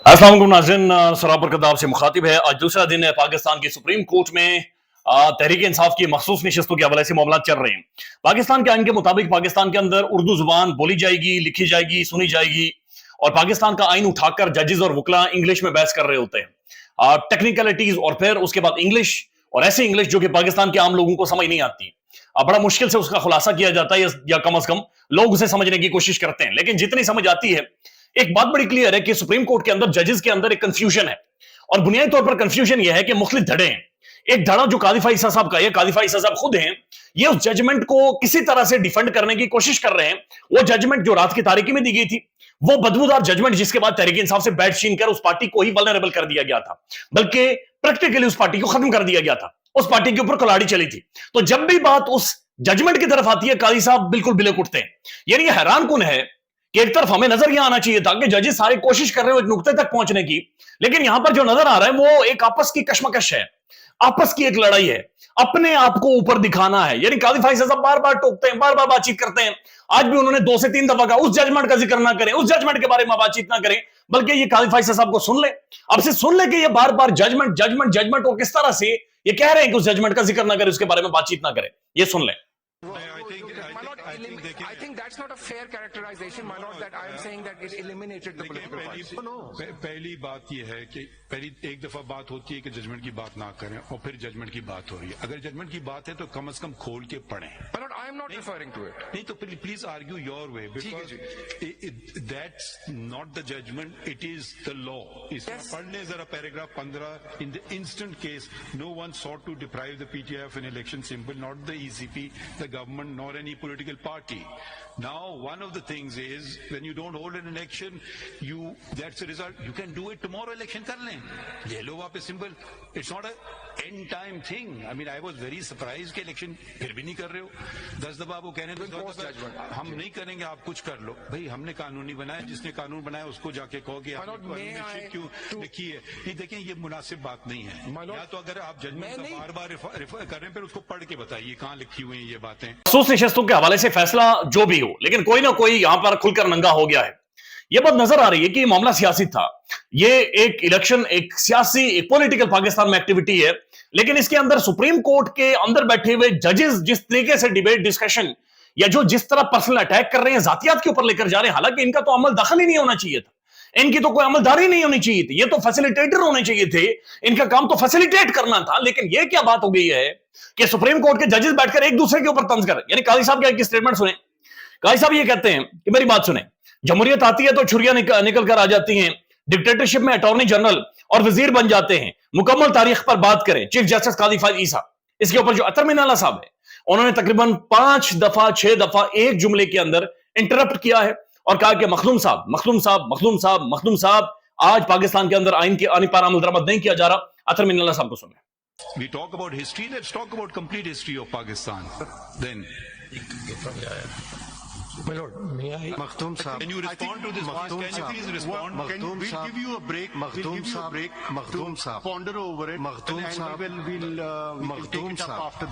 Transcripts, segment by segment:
अस्सलाम वालेकुम नाज़रीन, सरापर कदाब से मुखातिब है। आज दूसरा दिन है पाकिस्तान की सुप्रीम कोर्ट में तहरीक इंसाफ की मखसूस नशस्तों के हवाले से मामला चल रहे हैं। पाकिस्तान के आइन के मुताबिक पाकिस्तान के अंदर उर्दू जुबान बोली जाएगी, लिखी जाएगी, सुनी जाएगी और पाकिस्तान का आइन उठाकर जजेस और वकला इंग्लिश में बहस कर रहे होते हैं, टेक्निकलिटीज और फिर उसके बाद इंग्लिश, और ऐसी इंग्लिश जो कि पाकिस्तान के आम लोगों को समझ नहीं आती। बड़ा मुश्किल से उसका खुलासा किया जाता है या कम अज कम लोग उसे समझने की कोशिश करते हैं, लेकिन जितनी समझ आती है एक बात बड़ी क्लियर है कि सुप्रीम कोर्ट के अंदर जजेस के अंदर एक कंफ्यूजन है और बुनियादी तौर पर कंफ्यूजन यह है कि मुख्तलिफ धड़े हैं। एक धड़ा जो कादिफा ईसा साहब का है, कादिफा ईसा साहब खुद हैं, ये उस जजमेंट को किसी तरह से डिफेंड करने की कोशिश कर रहे हैं। वो जजमेंट जो रात की तारीकी में दी गई थी, वो बदबूदार जजमेंट जिसके बाद तहरीक इंसाफ से बैट छीन कर उस पार्टी को ही वल्नरेबल कर दिया गया था, बल्कि प्रैक्टिकली उस पार्टी को खत्म कर दिया गया था। उस पार्टी के ऊपर कुल्हाड़ी चली थी। तो जब भी बात उस जजमेंट की तरफ आती है, कादी साहब बिल्कुल बिलक उठते हैं। यानी ये हैरान कुन है कि एक तरफ हमें नजर यह आना चाहिए था कि जजेस सारे कोशिश कर रहे हो एक नुक्ते तक पहुंचने की, लेकिन यहां पर जो नजर आ रहा है वो एक आपस की कशमकश है, आपस की एक लड़ाई है, अपने आप को ऊपर दिखाना है। यानी कादी फाइज साहब बार बार टोकते हैं, बार बार बातचीत करते हैं। आज भी उन्होंने 2 से 3 दफा कहा उस जजमेंट का जिक्र ना करें, उस जजमेंट के बारे में बातचीत ना करें, बल्कि ये कादी फाइज साहब को सुन ले, अब से सुन ले कि ये बार बार जजमेंट जजमेंट जजमेंट और किस तरह से ये कह रहे हैं कि उस जजमेंट का जिक्र ना करें, उसके बारे में बातचीत ना करें। ये सुन ले। I think that's not a fair characterization, my lord, that I am saying that it eliminated the political parties. पहली बात यह है कि पहली एक दफा बात होती है कि जजमेंट की बात ना करें और फिर जजमेंट की बात हो रही है। अगर जजमेंट की बात है तो कम से कम खोल के पढ़ें। My lord, I am not referring to it. नहीं तो please argue your way, because that's not the judgement, it is the law. इसमें पढ़ने जरा paragraph 15, in the instant case no one sought to deprive the PTF an election symbol, not the ECP, the government, nor any political party. Now, one of the things is when you don't hold an election, that's the result. You can do it tomorrow, election kar lein, le lo वापस symbol. It's not a end time thing. I mean, I was very surprised कि election फिर भी नहीं कर रहे हो। 10 दफा वो कहने दो हम नहीं करेंगे, आप कुछ कर लो। भाई हमने कानून नहीं बनाया, जिसने कानून बनाया उसको जाके कहो कि आपने क्यों लिखी है। नहीं, देखें ये मुनासिब बात नहीं है। या तो अगर आप जजमेंट का बार बार रेफर कर रहे हैं, फिर उसको पढ़ के बताइए कहाँ लिखी हुई है ये बातें। मखसूस नशस्तों के हवाले से फैसला जो भी हो, लेकिन कोई ना कोई यहां पर खुलकर नंगा हो गया है। यह बात नजर आ रही है कि ये मामला सियासी था। ये एक इलेक्शन, एक सियासी, एक पॉलिटिकल पाकिस्तान में एक्टिविटी है, लेकिन इसके अंदर सुप्रीम कोर्ट के अंदर बैठे हुए जजेस जिस तरीके से डिबेट डिस्कशन या जो जिस तरह पर्सनल अटैक कर रहे हैं, जातियात के ऊपर लेकर जा रहे हैं, हालांकि इनका तो अमल दखल ही नहीं होना चाहिए था, इनकी तो कोई अमलदारी नहीं होनी चाहिए थी, ये तो फैसिलिटेटर होने चाहिए थे, इनका काम तो फैसिलिटेट करना था। लेकिन ये क्या बात हो गई है कि सुप्रीम कोर्ट के जजेस बैठकर एक दूसरे के ऊपर तंज कर, यानी काजी साहब की स्टेटमेंट सुने। काजी साहब ये कहते हैं कि मेरी बात सुने, जमहूरियत आती है तो छुरियां निकल कर आ जाती हैं, डिक्टेटरशिप में अटॉर्नी जनरल और वजीर बन जाते हैं। मुकम्मल तारीख पर बात करें, चीफ जस्टिस कादी फाइज ईसा, इसके ऊपर जो अतर मिनाला साहब है, उन्होंने तकरीबन 5 दफा 6 दफा एक जुमले के अंदर इंटरप्ट किया है और कहा कि मखदूम साहब मखदूम साहब मखदूम साहब मखदूम साहब, आज पाकिस्तान के अंदर आइन के आने पर अमल दरामद नहीं किया जा रहा। अतर मिनाला साहब को सुने। We talk about history, let's talk about complete history of Pakistan. Then My lord, may I? Makhdoom Saab, can you respond to this? Can you please respond? Makhdoom We'll give you a break. Makhdoom We'll give you a Saab, break Makhdoom to Saab, ponder over it. Makhdoom and Saab, we'll take it up after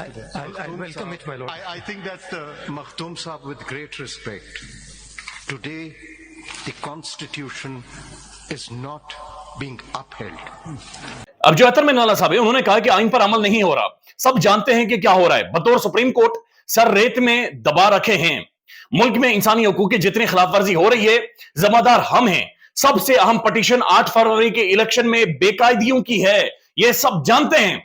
this. I'll welcome it, my lord. I think that's the Makhdoom Saab, with great respect. Today, the Constitution is not being upheld. अब जो अतर मिनाला साहब है, उन्होंने कहा कि आइन पर अमल नहीं हो रहा। सब जानते हैं कि क्या हो रहा है। बतौर सुप्रीम कोर्ट सर रेत में दबा रखे हैं। मुल्क में इंसानी हकूक की जितनी खिलाफवर्जी हो रही है, जिम्मेदार हम हैं। सबसे अहम पटिशन 8 फरवरी के इलेक्शन में बेकायदियों की है, ये सब जानते हैं।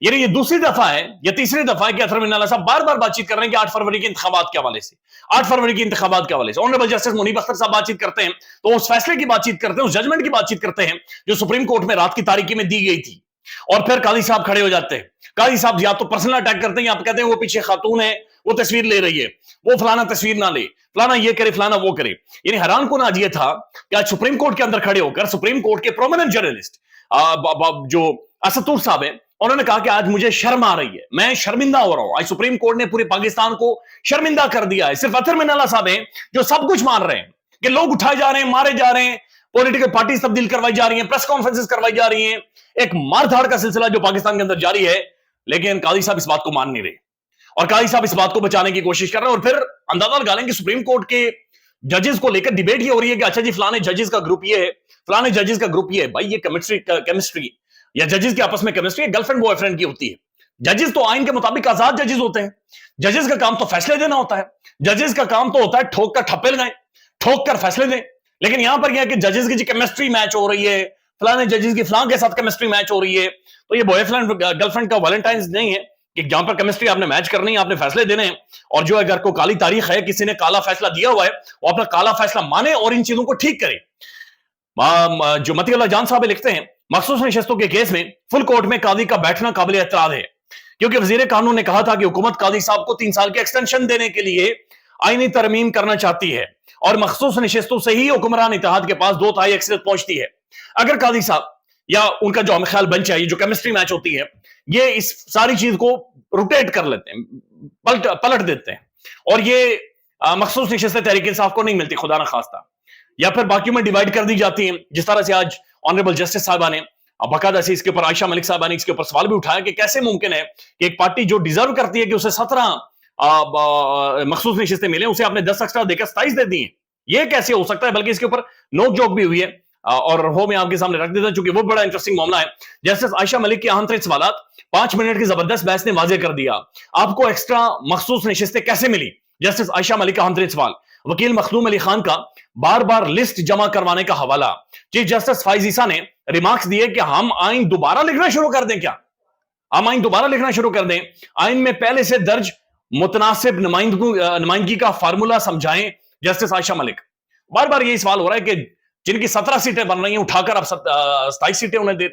ये दूसरी दफा है या तीसरी दफा है कि अतर मिनाला साहब बार बार बातचीत कर रहे हैं कि 8 फरवरी के इंतखाबात के हवाले से, 8 फरवरी के इंतखाबात के हवाले से। ऑनरेबल जस्टिस मुनीब अख्तर साहब बातचीत करते हैं तो उस फैसले की बातचीत करते हैं, उस जजमेंट की बातचीत करते हैं जो सुप्रीम कोर्ट में रात की तारीकी में दी गई थी, और फिर कादी साहब खड़े हो जाते हैं। कादी साहब या तो पर्सनल अटैक करते हैं या कहते हैं वो पीछे खातून है, वो तस्वीर ले रही है, वो फलाना तस्वीर ना ले, फलाना ये करे, फलाना वो करे। यानी हैरान कुन आज ये था कि आज सुप्रीम कोर्ट के अंदर खड़े होकर सुप्रीम कोर्ट के प्रोमिनेंट जर्नलिस्ट जो असदुर साहब है, उन्होंने कहा कि आज मुझे शर्म आ रही है, मैं शर्मिंदा हो रहा हूं। आज सुप्रीम कोर्ट ने पूरे पाकिस्तान को शर्मिंदा कर दिया है। सिर्फ अतर मिनाला साहब हैं जो सब कुछ मान रहे हैं कि लोग उठाए जा रहे हैं, मारे जा रहे हैं, पॉलिटिकल पार्टी तब्दील करवाई जा रही हैं, प्रेस कॉन्फ्रेंसेस करवाई जा रही हैं, एक मारधाड़ का सिलसिला जो पाकिस्तान के अंदर जारी है। लेकिन कादी साहब इस बात को मान नहीं रहे और कादी साहब इस बात को बचाने की कोशिश कर रहे हैं। और फिर अंदाजा लगा लें कि सुप्रीम कोर्ट के जजेस को लेकर डिबेट ये हो रही है कि अच्छा जी फलाने जजेस का ग्रुप ये है, फलाने जजेस का ग्रुप ये है। भाई ये केमिस्ट्री या जजेस के आपस में केमिस्ट्री गर्लफ्रेंड बॉयफ्रेंड की होती है। जजेस तो आइन के मुताबिक आजाद जजेस होते हैं। जजेस का काम तो फैसले देना होता है। जजेस का काम तो होता है ठोक कर ठप्पे लगाएं, ठोक कर फैसले दें। लेकिन यहां पर यह है कि जजेस की केमिस्ट्री मैच हो रही है, फलाने जजेस की फलां के साथ केमिस्ट्री मैच हो रही है। तो ये बॉयफ्रेंड गर्लफ्रेंड का वैलेंटाइंस नहीं है कि जहां पर केमिस्ट्री आपने मैच करनी है, आपने फैसले देने हैं। और जो अगर कोई काली तारीख है, किसी ने काला फैसला दिया हुआ है, वो अपना काला फैसला माने और इन चीजों को ठीक करे। जो मती अल्लाह जान साहब लिखते हैं, मखसूस नशिस्तों के केस में फुल कोर्ट में कादी का बैठना काबिल एतराज है, क्योंकि वजीर कानून ने कहा था कि हुकूमत कादी साहब को 3 साल की एक्सटेंशन देने के लिए आईनी तरमीम करना चाहती है और मखसूस नशिस्तों से ही हुक्मरान इत्तेहाद के पास 2/3 अक्सरियत पहुंचती है। अगर कादी साहब या उनका जो ख्याल बेंच है, ये जो केमिस्ट्री मैच होती है, ये इस सारी चीज को रोटेट कर लेते हैं, पलट देते हैं, और ये मखसूस नशिस्तें तहरीक इंसाफ को नहीं मिलती खुदा न खास्ता, या फिर बाकियों में डिवाइड कर दी जाती हैं। जिस तरह से आज ऑनरेबल जस्टिस साहिबा ने बाकायदा से इसके ऊपर आयशा मलिक साहिबा ने इसके ऊपर सवाल भी उठाया कि कैसे मुमकिन है कि एक पार्टी जो डिजर्व करती है कि उसे 17 मखसूस नशिस्तें मिले, उसे आपने 10 एक्स्ट्रा देकर 27 दे दी। ये कैसे हो सकता है? बल्कि इसके ऊपर नोक जोक भी हुई है और वो मैं आपके सामने रख देता हूं, चूंकि वो बड़ा इंटरेस्टिंग मामला है। जस्टिस आयशा मलिक के अहम तरीन सवालात 5 मिनट की जबरदस्त बहस ने वाजे कर दिया। आपको एक्स्ट्रा मखसूस नशिस्तें कैसे मिली? जस्टिस आयशा मलिक का अहम तरीन सवाल। वकील मखदूम अली खान का बार बार लिस्ट जमा करवाने का हवाला। चीफ जस्टिस फाइज ईसा ने रिमार्क्स दिए कि हम आइन दोबारा लिखना शुरू कर दें क्या? हम आइन दोबारा लिखना शुरू कर दें, आइन में पहले से दर्ज मुतनासिब नुमाइंदगी का फार्मूला समझाएं। जस्टिस आयशा मलिक। बार बार यही सवाल हो रहा है कि जिनकी 17 सीटें बन रही हैं, उठाकर अब 27 सीटें उन्हें दे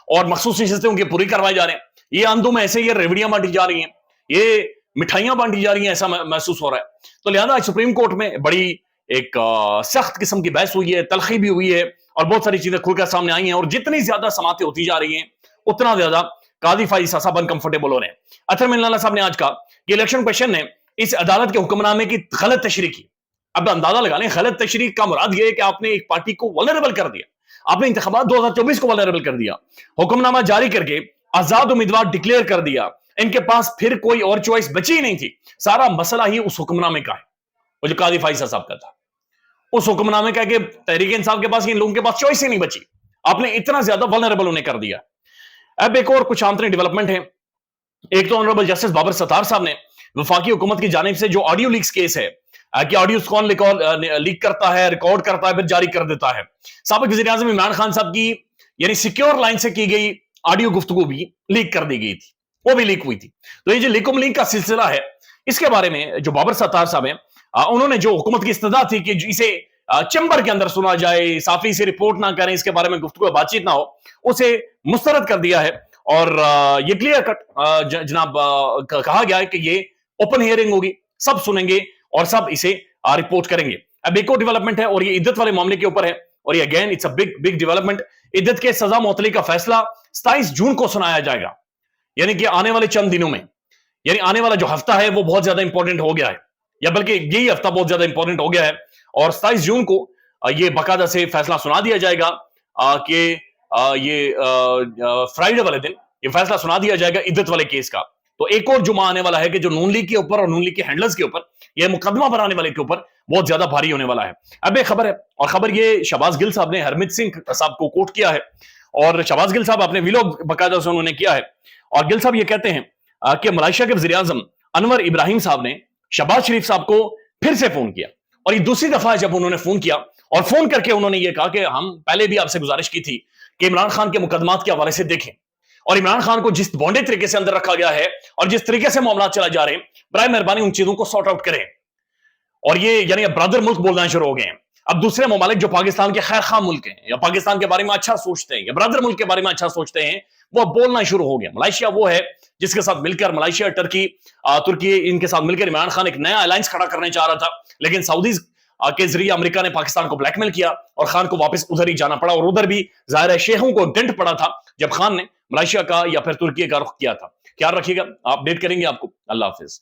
और मखसूस नशिस्तें उनकी पूरी करवाई जा रहे हैं। ये आंदों में ऐसे ये रेवड़ियां बांटी जा रही हैं, ये मिठाइयां बांटी जा रही हैं, ऐसा महसूस हो रहा है। तो लिहाजा सुप्रीम कोर्ट में बड़ी एक सख्त किस्म की बहस हुई है, तलखी भी हुई है और बहुत सारी चीजें खुलकर सामने आई हैं। और जितनी ज्यादा समातें होती जा रही हैं, उतना ज्यादा कादी फाइज ईसा साहब अनकंफर्टेबल हो रहे हैं। अतर मिल्ला साहब ने आज कहा कि इलेक्शन कमीशन ने इस अदालत के हुक्मनामे की गलत तशरीह की। अब अंदाजा लगा लें, गलत तशरीह का मुराद यह है कि आपने एक पार्टी को वल्नरेबल कर दिया, आपने इंतखाबात 2024 को वल्नरेबल कर दिया, हुक्मनामा जारी करके आजाद उम्मीदवार डिक्लेयर कर दिया। इनके पास फिर कोई और चॉइस बची नहीं थी। सारा मसला ही उस हुक्मनामे का है, वो जो कादी फाइज ईसा साहब का था, उस हुक्मनामे का कि तहरीक इंसाफ के पास, इन लोगों के पास चॉइस ही नहीं बची। आपने इतना ज्यादा वल्नरेबल उन्हें कर दिया। अब एक और कुछ आंतरिक डेवलपमेंट है। एक तो ऑनरेबल जस्टिस बाबर सत्तार साहब ने वफाकी हुकूमत की जानिब से जो ऑडियो लीक्स केस है कि ऑडियो कौन लीक करता है, रिकॉर्ड करता है, फिर जारी कर देता है, साबिक वज़ीर आज़म इमरान खान साहब की यानी सिक्योर लाइन से की गई ऑडियो गुफ्तगू भी लीक कर दी गई थी, वो भी लीक हुई थी। तो ये जो लीकुम लीक का सिलसिला है, इसके बारे में जो बाबर सत्तार साहब हैं, उन्होंने जो हुकूमत की इस्तदा थी कि इसे चैम्बर के अंदर सुना जाए, साफी से रिपोर्ट ना करें, इसके बारे में गुफ्तगू बातचीत ना हो, उसे मुस्तरद कर दिया है। और ये क्लियर कट जनाब कहा गया है कि ये ओपन हियरिंग होगी, सब सुनेंगे और सब इसे रिपोर्ट करेंगे। अब एक और डेवलपमेंट है और ये इद्दत वाले मामले के ऊपर है, और ये again it's a big development. इद्दत के सजा मुअत्तली का फैसला 27 जून को सुनाया जाएगा, यानी कि आने वाले चंद दिनों में, यानी आने वाला जो हफ्ता है वो बहुत ज्यादा इंपॉर्टेंट हो गया है, या बल्कि यही हफ्ता बहुत ज्यादा इंपॉर्टेंट हो गया है। और 27 जून को ये बाकायदा से फैसला सुना दिया जाएगा कि ये फ्राइडे वाले दिन ये फैसला सुना दिया जाएगा इद्दत वाले केस का। तो एक और जुमा आने वाला है कि जो नून लीग के ऊपर और नून लीग के हैंडलर्स के ऊपर, ये मुकदमा बनाने वाले के ऊपर बहुत ज्यादा भारी होने वाला है। अब एक खबर है, और खबर ये शहबाज गिल साहब ने हरमीत सिंह साहब को कोट किया है, और शहबाज गिल साहब अपने व्लॉग बाकायदा से उन्होंने किया है। और गिल साहब ये कहते हैं कि मलेशिया के वज़ीर आज़म अनवर इब्राहिम साहब ने शहबाज शरीफ साहब को फिर से फोन किया, और ये दूसरी दफा जब उन्होंने फोन किया, और फोन करके उन्होंने ये कहा कि हम पहले भी आपसे गुजारिश की थी कि इमरान खान के मुकदमात के हवाले से देखें, और इमरान खान को जिस बॉन्डेड तरीके से अंदर रखा गया है और जिस तरीके से मामला चला जा रहे हैं, बराए मेहरबानी उन चीजों को सॉर्ट आउट करें। और ये यानी ब्रदर मुल्क बोलना शुरू हो गए हैं। अब दूसरे ममालिक जो पाकिस्तान के खैर खा मुल्क हैं, या पाकिस्तान के बारे में अच्छा सोचते हैं, या ब्रदर मुल्क के बारे में अच्छा सोचते हैं, वो बोलना शुरू हो गया। मलेशिया वो है जिसके साथ मिलकर, मलेशिया, टर्की, तुर्की, इनके साथ मिलकर इमरान खान एक नया अलायंस खड़ा करने चाह रहा था, लेकिन सऊदीज के जरिए अमेरिका ने पाकिस्तान को ब्लैकमेल किया और खान को वापस उधर ही जाना पड़ा। और उधर भी जाहिर है शेखों को डेंट पड़ा था जब खान ने मलेशिया का या फिर तुर्की का रुख किया था। ख्याल रखिएगा, अपडेट करेंगे आपको। अल्लाह हाफिज।